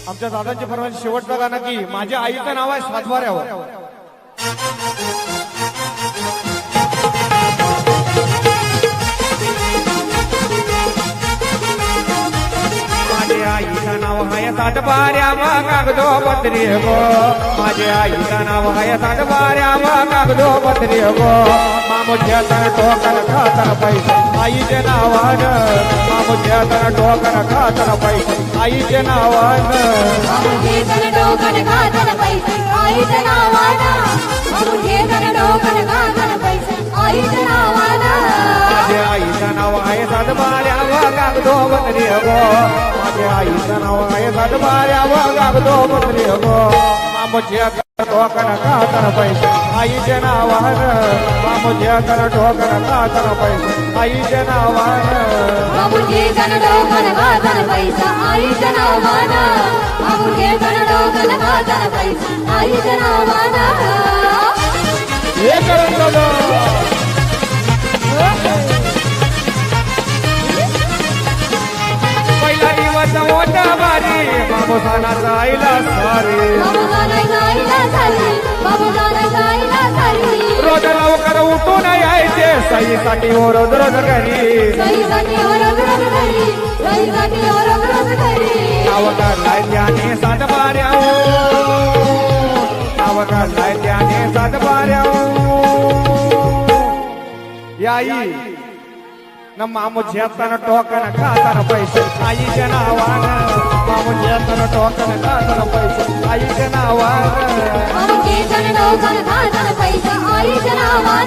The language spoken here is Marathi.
आमच्या दादांची फरमाईश शेवटचं गाणं की माझ्या आईचं नाव आहे सातबाऱ्यावर. माझ्या आईचं नाव आहे सातबाऱ्या कागदो पत्री गो. माझ्या आईचं नाव आहे सातबाऱ्या कागदो पत्री गो. मामुच्या तर टोकर खातर पैसे आईच्या नावानं. मामुच्या तर टोकर खातर पैसे आईच्या नावानं. मामुचे तर टोकर खातर पैसे आईच्या नावानं. मामुचे तर टोकर खातर पैसे आईच्या नावानं. माझ्या आईचं नाव आहे सातबाऱ्या कागदो पत्री गो. माझ्या आईचं नाव आहे सातबाऱ्या कागदो पत्री गो. मामुच्या टोकर खातर पैसे आईच्या नावानं. मामुच्या तर टोकर खातर पैसे आईच्या नावानं. मामुचे तर टोकर खातर पैसे आईच्या नावानं. मामुचे तर टोकर खातर पैसे आईच्या नावानं. हे करून बघा. पहिला दिवस मोठा भारी मामुसाना जायला सारे. बाबूजाना जायला झाली. बाबूजाना जायला झाली. रोज लवकर उठून यायचे सईसाठी रोज रोज घरी. सईसाठी ओरड घरी. सईसाठी ओरड घरी. नाव काढलाय त्याने सातबाऱ्या. नाव काढलाय त्याने सातबाऱ्या. याई न मामुच्या तन टोकन खाताना पैसे आईच्या नावानं. मामुच्या तन टोकन खाताना पैसे आईच्या नावानं. मामुचे तर टोकर खातर पैसे आईच्या नावानं.